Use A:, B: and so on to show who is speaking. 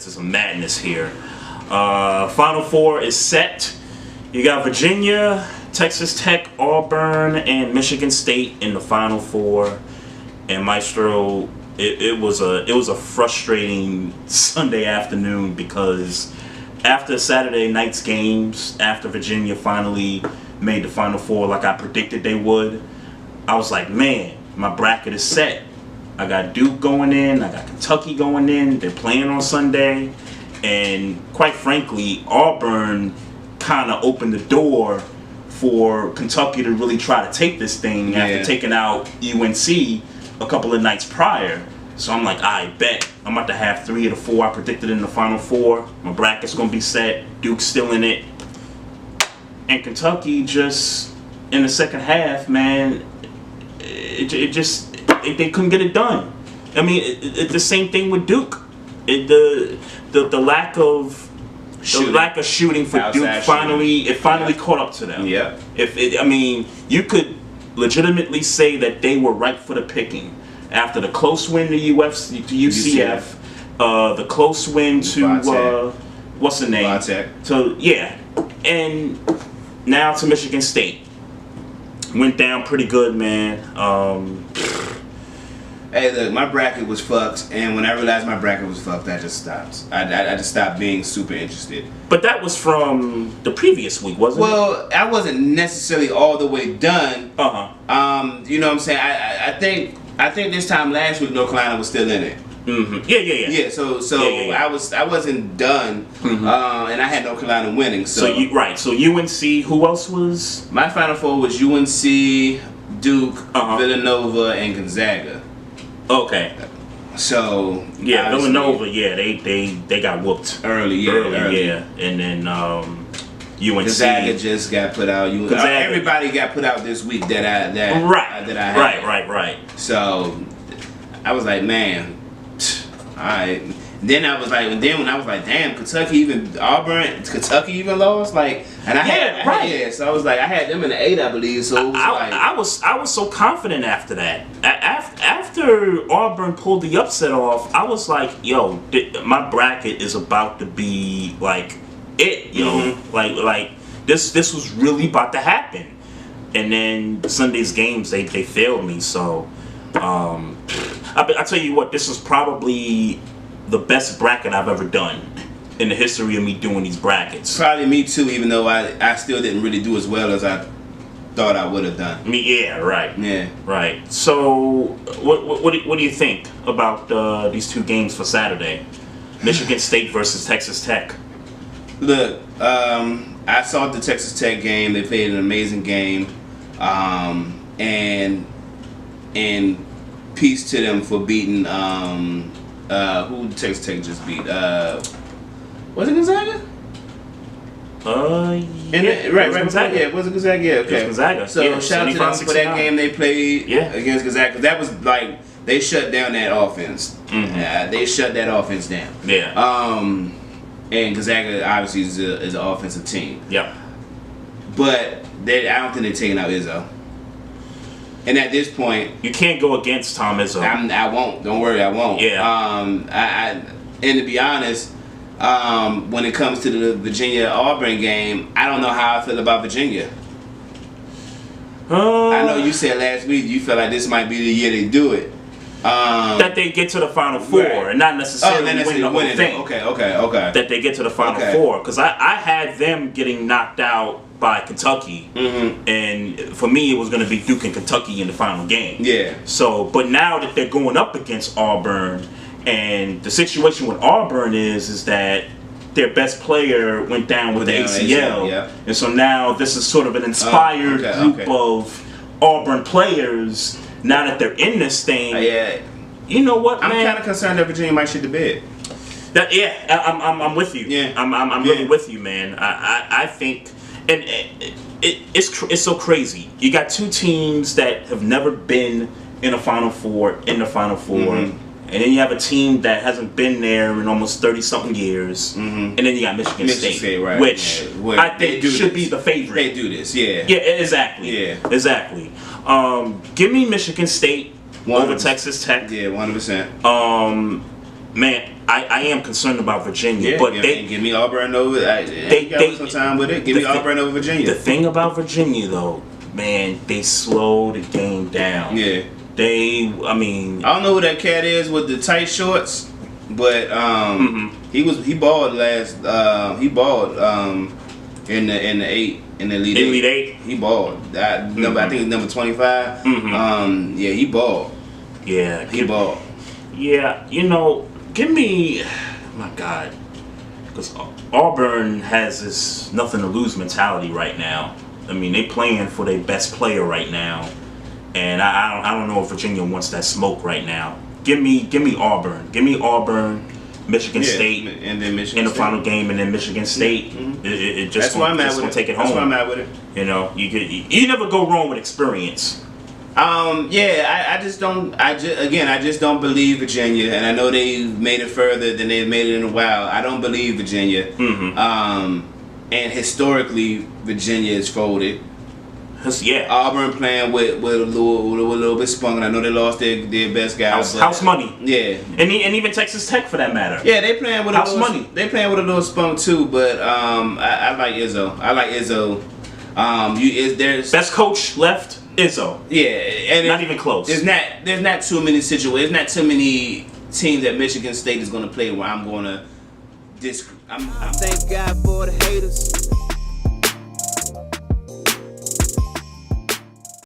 A: is some madness here. Final Four is set. You got Virginia, Texas Tech, Auburn, and Michigan State in the Final Four. And Maestro, it was a frustrating Sunday afternoon because after Saturday night's games, after Virginia finally made the Final Four like I predicted they would, I was like, man, my bracket is set. I got Duke going in, I got Kentucky going in, they're playing on Sunday, and quite frankly, Auburn kind of opened the door for Kentucky to really try to take this thing after taking out UNC a couple of nights prior. So I'm like, I bet I'm about to have 3 of the 4 I predicted in the Final Four. My bracket's going to be set. Duke's still in it. And Kentucky just, in the second half, man, they couldn't get it done. I mean, it's the same thing with Duke. The lack of shooting for Duke finally caught up to them.
B: Yeah.
A: You could legitimately say that they were ripe for the picking after the close win to UCF, the close win to what's the name? And now to Michigan State. Went down pretty good, man.
B: Hey, look, my bracket was fucked, and when I realized my bracket was fucked, I just stopped. I just stopped being super interested.
A: But that was from the previous week, wasn't it?
B: Well, I wasn't necessarily all the way done. You know what I'm saying? I think this time last week, North Carolina was still in it.
A: Mm-hmm. Yeah.
B: So I wasn't done, and I had North Carolina winning. So
A: UNC. Who else was?
B: My Final Four was UNC, Duke, Villanova, and Gonzaga.
A: Okay.
B: So
A: Villanova. Yeah, they got whooped
B: early.
A: Yeah, and then UNC.
B: Gonzaga just got put out. Everybody got put out this week that I had.
A: Right.
B: So I was like, man. Alright. Then I was like, when I was like, damn, Kentucky even lost, like, and I had so I was like, I had them in the 8, I believe. So it was
A: I was so confident after that. After Auburn pulled the upset off, I was like, yo, my bracket is about to be like it, like this was really about to happen. And then Sunday's games, they failed me. So I tell you what, this was probably the best bracket I've ever done in the history of me doing these brackets.
B: Probably me too, even though I still didn't really do as well as I thought I would have done.
A: Right. So, what do you think about these 2 games for Saturday? Michigan State versus Texas Tech.
B: Look, I saw the Texas Tech game. They played an amazing game, and peace to them for beating who Texas Tech just beat. Was it Gonzaga?
A: Right.
B: Gonzaga. Yeah, was it Gonzaga? Yeah, okay.
A: Gonzaga.
B: So shout out to them for that game they played against Gonzaga. That was like they shut down that offense. They shut that offense down.
A: Yeah.
B: And Gonzaga obviously is an offensive team.
A: Yep.
B: But I don't think they're taking out Izzo. And at this point,
A: you can't go against Tom Izzo.
B: I won't. Don't worry, I won't.
A: Yeah.
B: And to be honest, when it comes to the Virginia-Auburn game, I don't know how I feel about Virginia. I know you said last week you felt like this might be the year they do it.
A: That they get to the Final Four and not necessarily win the whole thing.
B: Okay.
A: That they get to the Final Four. Because I had them getting knocked out by Kentucky. And for me, it was going to be Duke and Kentucky in the final game.
B: Yeah.
A: So, but now that they're going up against Auburn, and the situation with Auburn is that their best player went down with the ACL. And so now this is sort of an inspired group of Auburn players. Now that they're in this thing, you know what, man?
B: I'm kind of concerned that Virginia might shit the bed.
A: I'm with you.
B: Yeah.
A: I'm really with you, man. I think, and it's so crazy. You got 2 teams that have never been in a Final Four, and then you have a team that hasn't been there in almost 30-something years, and then you got Michigan State,
B: right.
A: which I think should be the favorite.
B: They do this, yeah.
A: Yeah, exactly.
B: Yeah.
A: Exactly. Give me Michigan State over Texas Tech.
B: Yeah, 100%.
A: Man, I am concerned about Virginia,
B: Yeah,
A: but
B: give me Auburn over. They got some time with it. Give me Auburn over Virginia.
A: The thing about Virginia, though, man, they slowed the game down.
B: Yeah.
A: I
B: don't know who that cat is with the tight shorts, but he balled he balled in the Elite Eight. He balled. I think it's number 25. Yeah, he balled.
A: Yeah,
B: he balled.
A: Yeah, give me, my God, because Auburn has this nothing to lose mentality right now. I mean, they playing for their best player right now, and I don't know if Virginia wants that smoke right now. Give me Auburn. Give me Auburn, Michigan State,
B: and then Michigan
A: in the
B: State.
A: final game, and then Michigan State. It just
B: That's why I'm at with it.
A: Take it home.
B: That's why I'm at with it.
A: You never go wrong with experience.
B: I just don't believe Virginia, and I know they've made it further than they've made it in a while. I don't believe Virginia. And historically, Virginia is folded.
A: Yeah.
B: Auburn playing with a little bit spunk, and I know they lost their best guy.
A: House money.
B: Yeah.
A: And even Texas Tech for that matter.
B: Yeah, they playing with
A: house money.
B: They playing with a little spunk too, but I like Izzo. I like Izzo. There's
A: best coach left. Izzo.
B: Yeah, and
A: not even close.
B: There's not too many situations. There's not too many teams that Michigan State is going to play where I'm going to. Thank God for the haters.